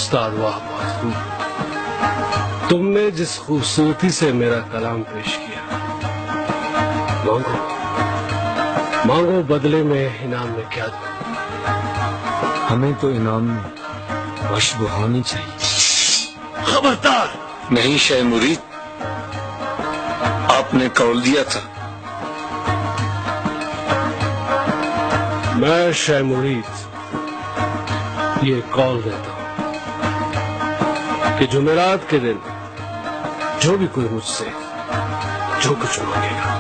استاد واہ بہت خوب. تم نے جس خوبصورتی سے میرا کلام پیش کیا، مانگو بدلے میں انعام میں کیا دوں. ہمیں تو انعام میں خوشبوانی چاہیے. خبردار. نہیں شہ مرید، آپ نے قول دیا تھا. میں شہ مرید یہ قول دیتا ہوں کہ جمعرات کے دن جو بھی کوئی مجھ سے جو کچھ مانگے گا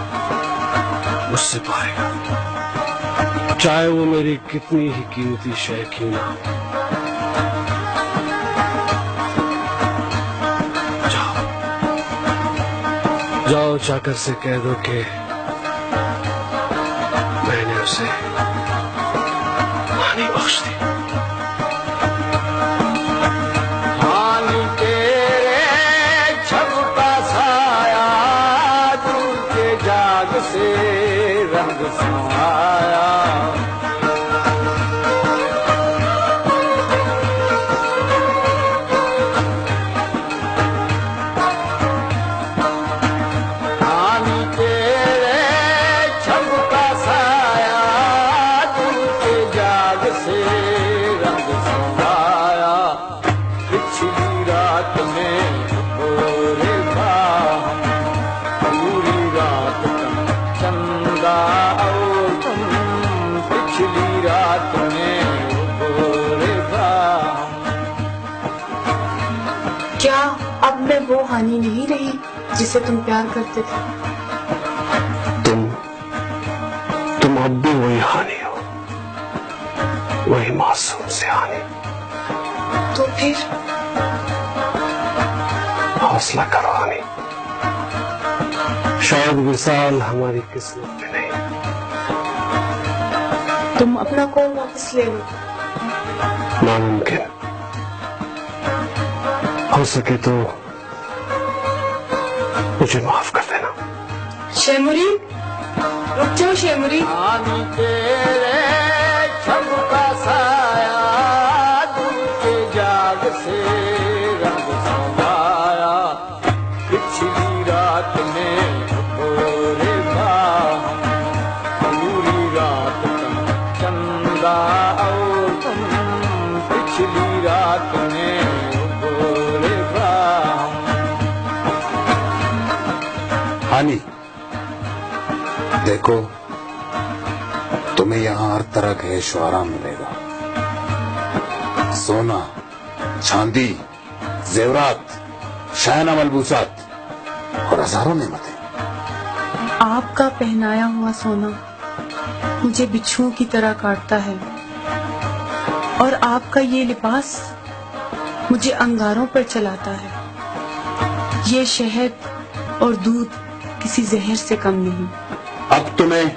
مجھ سے پائے گا، چاہے وہ میری کتنی ہی قیمتی شے کیوں نہ ہو. جاؤ چاکر سے کہہ دو کہ میں نے اسے پانی بخش دی. پانی تیرے چھب کا سایہ دور کے جاگ سے رنگ سمایا. کیا اب میں وہ ہانی نہیں رہی جسے تم پیار کرتے تھے؟ تم اب بھی وہی ہانی ہو، وہی معصوم سے ہانی. تو پھر حوصلہ کرو ہانی، شاید وصال ہماری قسمت میں نہیں. تم اپنا قول واپس لے لو. ناممکن. ہو سکے تو مجھے معاف کر دینا. شیموری رک جاؤ. شیموری پانی تیرے چھب کا سایہ دل کے جاگ سے رنگ سمایا. پچھلی رات میں پورے باہم پوری رات کا چندہ اور تم. پچھلی رات میں پورے باہم. ہانی دیکھو، تمہیں یہاں ہر طرح کا عیش و آرام ملے گا. سونا، چاندی، زیورات، شائنہ ملبوسات اور ہزاروں نعمتیں. آپ کا پہنایا ہوا سونا مجھے بچھوؤں کی طرح کاٹتا ہے، اور آپ کا یہ لباس مجھے انگاروں پر چلاتا ہے. یہ شہد اور دودھ کسی زہر سے کم نہیں. اب تمہیں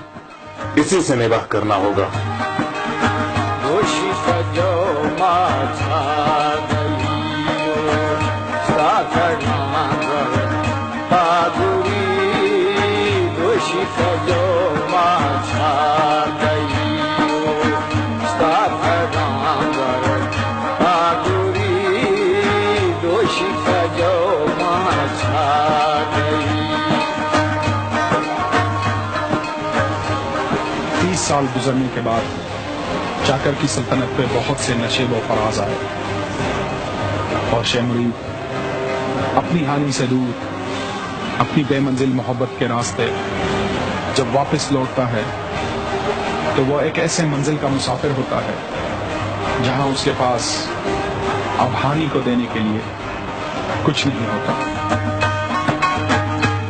اسی سے نباہ کرنا ہوگا. دوشی سجو ماچھا گلیو ساکھڑا گر پادری. دوشی سجو ماچھا گلیو ساکھڑا گر پادری. دوشی سجو ماچھا گئی. 30 سال گزرنے کے بعد چاکر کی سلطنت پہ بہت سے نشیب و فراز آئے، اور شیموری اپنی ہانی سے دور اپنی بے منزل محبت کے راستے جب واپس لوٹتا ہے تو وہ ایک ایسے منزل کا مسافر ہوتا ہے جہاں اس کے پاس اب ہانی کو دینے کے لیے کچھ نہیں ہوتا.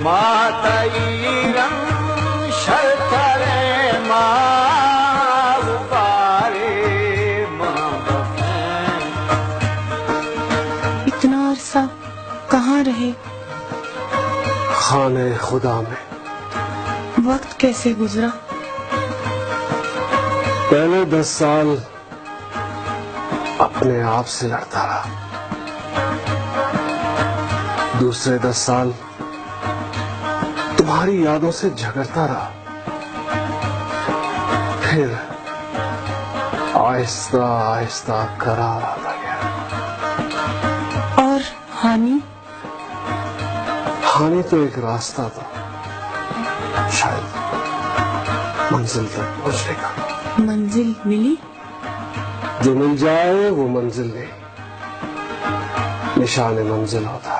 ماتیرم شرکرے ماں پارے ماں بفیں. اتنا عرصہ کہاں رہے؟ خانہ خدا میں. وقت کیسے گزرا؟ پہلے 10 سال اپنے آپ سے لڑتا رہا، دوسرے 10 سال تمہاری یادوں سے جھگڑتا رہا، پھر آہستہ آہستہ قرار آتا گیا. کہانی تو ایک راستہ تھا، شاید منزل تک پہنچنے کا۔ منزل ملی؟ جو مل جائے وہ منزل نہیں، نشان منزل ہوتا ہے۔